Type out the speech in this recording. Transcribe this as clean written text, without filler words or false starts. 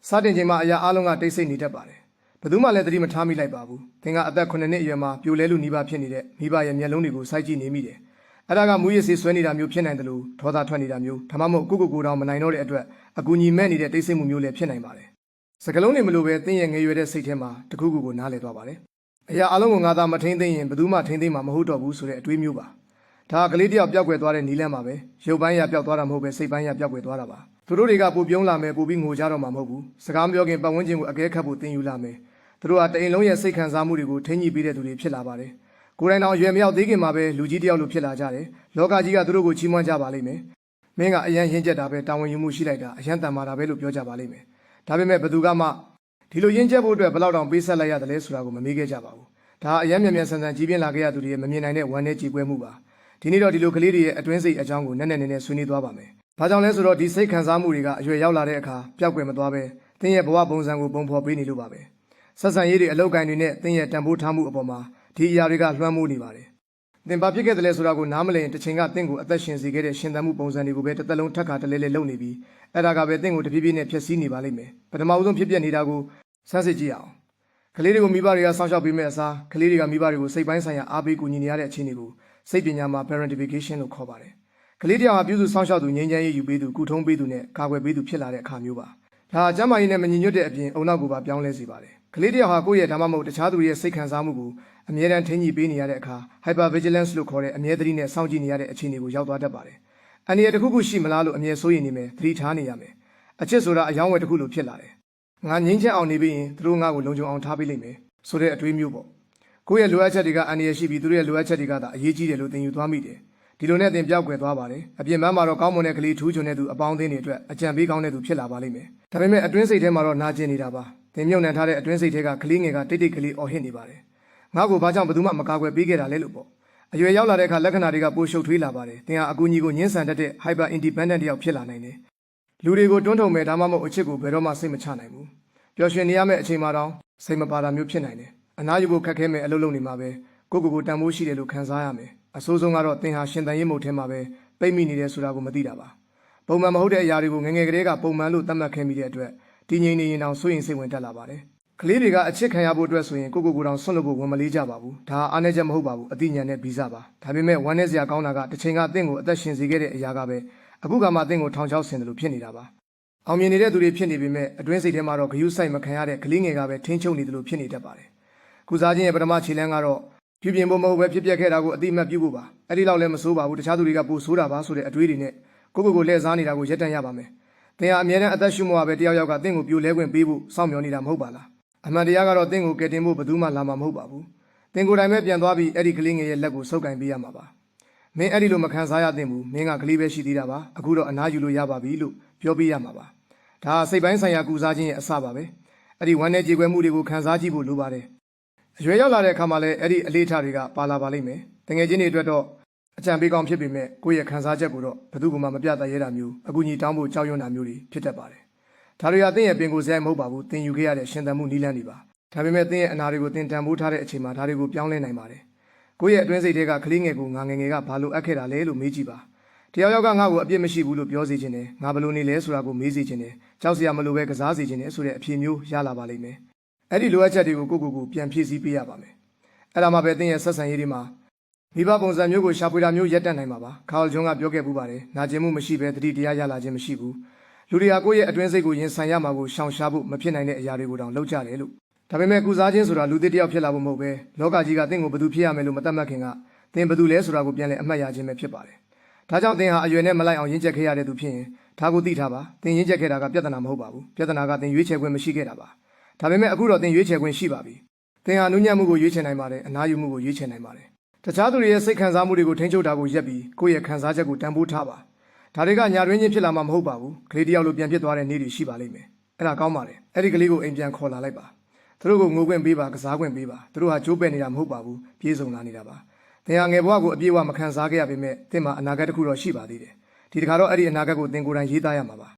စတင်ချိန်မှာအရာအလုံးကတိတ်ဆိတ်နေတတ်ပါတယ်ဘယ်သူမှလည်းသတိမထားမိလိုက်ပါဘူးသင်ကအသက်9နှစ်အရွယ်မှာပြိုလဲလူနီးပါးဖြစ်နေတဲ့မိဘရဲ့မျက်လုံးတွေကိုစိုက်ကြည့်နေမိတယ်အဲ့ဒါကမူရစ်ဆေးဆွဲနေတာမျိုးဖြစ်နိုင်တယ်လို့ဒေါသထွက်နေတာမျိုးဒါမှမဟုတ်ကိုတောင်မနိုင်တော့တဲ့အတွက်အကူအညီမဲ့နေတဲ့တိတ်ဆိတ်မှုမျိုးလည်းဖြစ်နိုင်ပါတယ်စကလုံးတွေမလို့ပဲသင်ရဲ့ငယ်ရွယ်တဲ့စိတ်ထဲမှာတခုခုကိုနားလည်သွားပါတယ်အရာအလုံးကိုငါသာမထိန်သိရင်ဘယ်သူမှထိန်သိမှာမဟုတ်တော့ဘူးဆိုတဲ့အတွေးမျိုးပါဒါကလေးတယောက်ပျောက်ကွယ်သွားတဲ့နီးလန်းပါပဲရုပ်ပိုင်းရပျောက်သွားတာမဟုတ်ပဲစိတ်ပိုင်းရပျောက်ကွယ်သွားတာပါသူတို့တွေကပိုပြုံးလာမယ်ပိုပြီးငိုကြတော့မှာမဟုတ်ဘူးစကားမပြောခင်ပတ်ဝန်းကျင်ကိုအကဲခတ်ဖို့သင်ယူလာမယ်သူတို့ကတအိမ်လုံးရဲ့စိတ်ခံစားမှုတွေကိုထိန်းညှိပေးတဲ့သူတွေဖြစ်လာပါတယ်ကိုယ်တိုင်တော့ရွယ်မရောက်သေးခင်မှာပဲလူကြီးတယောက်လိုဖြစ်လာကြတယ်လောကကြီးကသူတို့ကိုချီးမွမ်းကြပါလိမ့်မယ်မင်းကအရန်ရင့်ကျက်တာပဲတာဝန်ယူမှုရှိလိုက်တာအရန်တန်မာတာပဲလို့ပြောကြပါလိမ့်မယ်ဒါပေမဲ့ဘယ်သူကမှဒီလိုရင့်ကျက်ဖို့အတွက်ဘယ်လောက်တောင်ပေးဆက်လိုက်ရတယ်လဲဆိုတာကိုမမေးခဲ့ကြပါဘူးဒါအရန်မြန်ဆန်ကြီးပြင်းလာခဲ့ရသူတွေရဲ့မမြင်နိုင်တဲ့ဝမ်းနဲ့ကြေကွဲမှုပါဒီနေ့တော့ဒီလိုကလေးတွေရဲ့အတွင်းစိတ်အကြောင်းကိုနက်နက်ဆွေးနွေးသွားပါမယ်။ဘာကြောင့်လဲဆိုတော့ဒီစိတ်ခံစားမှုတွေကအရွယ်ရောက်လာတဲ့အခါပျောက်ကွယ်မသွားပဲသင်ရဲ့ဘဝပုံစံကိုပုံဖော်ပေးနေလို့ပါပဲ။ဆက်ဆံရေးတွေအလောက်ကိုင်းတွေနဲ့သင်ရဲ့တန်ဖိုးထားမှုအပေါ်မှာဒီအရာတွေကလွှမ်းမိုးနေပါတယ်။သင်ဘာဖြစ်ခဲ့တယ်လဲဆိုတာကိုနားမလည်ရင်တစ်ချိန်ကသင်ကိုအသက်ရှင်စေခဲ့တဲ့ရှင်သန်မှုပုံစံတွေကိုပဲတစ်သက်လုံးထပ်ခါတလဲလဲလုပ်နေပြီးအဲ့ဒါကပဲသင်ကိုတဖြည်းဖြည်းနဲ့ဖျက်ဆီးနေပါလိမ့်မယ်။ပထမဦးဆုံးဖြစ်ပျက်နေတာကိုစမ်းစစ်ကြည့်အောင်။ကလေးတွေကိုမိဘတွေကစောင့်ရှောက်ပေးမဲ့အစားကလေးတွေကမိဘတွေကိုစိတ်ပိုင်းဆိုင်ရာအားပေးကူညီနေရတဲ့အခြေအနေကိုစိတ်ပညာမှာ parentification လို့ခေါ်ပါတယ်။ကလေးတယောက်ဟာပြုစုစောင့်ရှောက်သူငြိမ်းချမ်းရေးယူပေးသူကုထုံးပေးသူနဲ့ကာကွယ်ပေးသူဖြစ်လာတဲ့အခါမျိုးပါ။ဒါကျမ်းမာရေးနဲ့မညီညွတ်တဲ့အပြင်အုံနောက်ကိုပါပြောင်းလဲစေပါတယ်။ကလေးတယောက်ဟာကိုယ့်ရဲ့ဒါမှမဟုတ်တခြားသူတွေရဲ့စိတ်ခံစားမှုကိုအမြဲတမ်းထိန်းညှိပေးနေရတဲ့အခါ hyper vigilance လို့ခေါ်တဲ့အမြဲတမ်းနဲ့စောင့်ကြည့်နေရတဲ့အခြေအနေကိုရောက်သွားတတ်ပါတယ်။အနည်းတစ်ခုခုရှိမလားလို့အမြဲစိုးရိမ်နေမယ်သတိထားနေရမယ်။အချစ်ဆိုတာအယောင်းဝယ်တစ်ခုလိုဖြစ်လာတယ်။ငါငြိမ်းချမ်းအောင်နေပြီးရင်သူတို့ငါ့ကိုလုံခြုံအောင်ထားပေးလိမ့်မယ်ဆိုတဲ့အတွေးမျိုးပေါ့။ကိုယ့်ရဲ့လိုအပ်ချက်တွေကအန္တရာယ်ရှိပြီးသူတို့ရဲ့လိုအပ်ချက်တွေကသာအရေးကြီးတယ်လို့သင်ယူသွားမိတယ်။ဒီလိုနဲ့သင်ပြောက်ကွယ်သွားပါတယ်။အပြင်ပန်းမှာတော့ကောင်းမွန်တဲ့ကလေးထူးချွန်တဲ့သူအပေါင်းအသင်းတွေအတွက်အကြံပေးကောင်းတဲ့သူဖြစ်လာပါလိမ့်မယ်။ဒါပေမဲ့အတွင်းစိတ်ထဲမှာတော့နာကျင်နေတာပါ။သင်မြုပ်နှံထားတဲ့အတွင်းစိတ်ထဲကကလေးငယ်ကတိတ်ကလေးအော်ဟစ်နေပါတယ်။ငါ့ကိုဘာကြောင့်ဘယ်သူမှမကာကွယ်ပေးခဲ့တာလဲလို့ပေါ့။အရွယ်ရောက်လာတဲ့အခါလက္ခဏာတွေကပိုရှုပ်ထွေးလာပါတယ်။သင်ဟာအကူအညီကိုညှင်းဆန်တတ်တဲ့ hyper independent တယောက်ဖြစ်လာနိုင်တယ်။လူတွေကိုတွန်းထုတ်မယ်ဒါမှမဟုတ်အချစ်ကိုဘယ်တော့မှစိတ်မချနိုင်ဘူး။ပျော်ရွှင်နေရမယ့်အချိန်မှတော့စိတ်မပါတာမျိုးဖြစ်နိုင်တယ်။အနားယူဖို့ခက်ခဲမဲ့အလုပ်လုပ်နေမှာပဲကိုတန်ဖိုးရှိတယ်လို့ခံစားရမယ်။အဆိုးဆုံးကတော့သင်ဟာရှင်သန်ရေးမုတ်ထဲမှာပဲပိတ်မိနေတယ်ဆိုတာကိုမသိတာပါ။ပုံမှန်မဟုတ်တဲ့အရာတွေကိုငယ်ကလေးကပုံမှန်လို့သတ်မှတ်ခဲ့မိတဲ့အတွက်တည်ငြိမ်နေရင်တောင်စိုးရင်စိတ်ဝင်တက်လာပါတယ်။ကလေးတွေကအချစ်ခံရဖို့အတွက်ဆိုရင်ကိုတောင်ဆွန့်လွတ်ဖို့ဝန်မလေးကြပါဘူး။ဒါအားနည်းချက်မဟုတ်ပါဘူး။အသိဉာဏ်နဲ့ဗီဇပါ။ဒါပေမဲ့ဝမ်းနည်းစရာကောင်းတာကတစ်ချိန်ကသင်ကိုအသက်ရှင်စေခဲ့တဲ့အရာကပဲအခုကမှသင်ကိုထောင်ချောက်ဆင်တယ်လို့ဖြစ်နေတာပါ။အောင်မြင်နေတဲ့သူတွေဖြစ်နေပေမဲ့အတွင်းစိတ်ထဲမှာတော့ဂယုစိုက်မခံရတဲ့ကလေးငယ်ကပဲထိန်းချုပ်နေတယ်လို့ဖြစ်နေတတ်ပါတယ်။ကုစားခြင်းရဲ့ပထမခြေလှမ်းကတော့ပြုပြင်ဖို့မဟုတ်ပဲဖြစ်ပျက်ခဲ့တာကိုအတိအမှတ်ပြုဖို့ပါအဲ့ဒီလောက်လည်းမဆိုးပါဘူးတခြားသူတွေကပိုဆိုးတာပါဆိုတဲ့အတွေးတွေနဲ့ကိုလှည့်စားနေတာကိုရပ်တန့်ရပါမယ်သင်ဟာအမြဲတမ်းအသက်ရှုမှုကပဲတယောက်ယောက်ကသင်ကိုပြိုလဲခွင့်ပေးဖို့စောင့်မျှော်နေတာမဟုတ်ပါလားအမှန်တရားကတော့သင်ကိုကယ်တင်ဖို့ဘယ်သူမှလာမှာမဟုတ်ပါဘူးသင်ကိုယ်တိုင်ပဲပြန်သွားပြီးအဲ့ဒီကလေးငယ်ရဲ့လက်ကိုဆုပ်ကင်ပေးရမှာပါမင်းအဲ့ဒီလိုမခံစားရသင့်ဘူးမင်းကကလေးပဲရှိသေးတာပါအခုတော့အနားယူလို့ရပါပြီလို့ပြောပေးရမှာပါဒါစိတ်ပိုင်းဆိုင်ရာကုစားခြင်းရဲ့အစပါပဲအဲ့ဒီဝမ်းနဲ့ကြေကွဲမှုတွေကိုခံစားကြည့်ဖို့လိုပါတယ်အရွယ်ရောက်လာတဲ့အခါမှာလည်းအဲ့ဒီအလေးထားတွေကပါလာပါလိမ့်မယ်။တကယ်ချင်းတွေအတွက်တော့အကြံပေးကောင်းဖြစ်ပေမဲ့ကိုယ့်ရဲ့ခံစားချက်ကိုတော့ဘယ်သူမှမပြတ်တရဲတာမျိုးအကူအညီတောင်းဖို့ကြောက်ရွံ့တာမျိုးတွေဖြစ်တတ်ပါတယ်။ဒါတွေကသင်ရဲ့ပင်ကိုယ်စရိုက်မဟုတ်ပါဘူး။သင်ယူခဲ့ရတဲ့ရှင်သန်မှုနည်းလမ်းတွေပါ။ဒါပေမဲ့သင်ရဲ့အနာတွေကိုသင်တန်ဖိုးထားတဲ့အချိန်မှာဒါတွေကိုပြောင်းလဲနိုင်ပါတယ်။ကိုယ့်ရဲ့အတွင်းစိတ်တွေကကလေးငယ်ကိုငါငယ်ငယ်ကဘာလို့အပ်ခဲ့တာလဲလို့မေးကြည့်ပါ။တယောက်ယောက်ကငါ့ကိုအပြစ်မရှိဘူးလို့ပြောစေချင်တယ်။ငါဘလို့နေလဲဆိုတာကိုမေးစေချင်တယ်။ကြောက်စရာမလိုပဲကစားစေချင်တယ်ဆိုတဲ့အဖြေမျိုးရလာပါလိမ့်မယ်။အဲ့ဒီလိုအပ်ချက်တွေကိုကိုပြန်ဖြည့်ဆည်းပေးရပါမယ်။အဲ့ဒါမှပဲသင်ရဲ့ဆက်ဆံရေးတွေမှာမိဘပုံစံမျိုးကိုရှာဖွေတာမျိုးရပ်တန့်နိုင်မှာပါခါလ်ဂျွန်းကပြောခဲ့ပူးပါတယ်နာကျင်မှုမရှိဘဲတတိတရားရလာခြင်းမရှိဘူးလူတွေကကိုယ့်ရဲ့အတွင်းစိတ်ကိုရင်ဆိုင်ရမှာကိုရှောင်ရှားဖို့မဖြစ်နိုင်တဲ့အရာတွေကိုတောင်လုပ်ကြတယ်လို့ဒါပေမဲ့ကုစားခြင်းဆိုတာလူသစ်တယောက်ဖြစ်လာဖို့မဟုတ်ပဲလောကကြီးကသင်ကိုဘယ်သူဖြစ်ရမယ်လို့မသတ်မှတ်ခင်ကသင်ဘယ်သူလဲဆိုတာကိုပြန်လည်အမှတ်ရခြင်းပဲဖြစ်ပါတယ်ဒါကြောင့်သင်ဟာအရွယ်နဲ့မလိုက်အောင်ရင့်ကျက်ခဲ့ရတဲ့သူဖြစ်ရင်ဒါကိုသိထားပါသင်ရင့်ကျက်ခဲ့တာကပြဿနာမဟုတ်ပါဘူးပြဿနာကသင်ရွေးချယ်ခွင့်မရှိခဲ့တာပါဒါပေမဲ့အခုတော့သင်ရွေးချယ်ခွင့်ရှိပါပြီသင်ဟာနုညံ့မှုကိုရွေးချယ်နိုင်ပါတယ်အနားယူမှုကိုရွေးချယ်နိုင်ပါတယ်တခြားသူတွေရဲ့စိတ်ခံစားမှုတွေကိုထိန်းချုပ်တာကိုရပ်ပြီးကိုယ့်ရဲ့ခံစားချက်ကိုတန်ဖိုးထားပါဒါတွေကညာတွင်းချင်းဖြစ်လာမှာမဟုတ်ပါဘူးကလေးတယောက်လိုပြန်ဖြစ်သွားတဲ့နေ့တွေရှိပါလိမ့်မယ်အဲ့ဒါကောင်းပါတယ်အဲ့ဒီကလေးကိုအိမ်ပြန်ခေါ်လာလိုက်ပါသူတို့ကိုငိုခွင့်ပေးပါကစားခွင့်ပေးပါသူတို့ဟာကြိုးပဲ့နေတာမဟုတ်ပါဘူးပြေးစုံလာနေတာပါသင်ဟာငယ်ဘဝကိုအပြည့်အဝမခံစားခဲ့ရပေမဲ့သင်မှာအနာဂတ်တစ်ခုတော့ရှိပါသေးတယ်ဒီတခါတော့အဲ့ဒီအနာဂတ်ကိုသင်ကိုယ်တိုင်ရေးသားရမှာပါ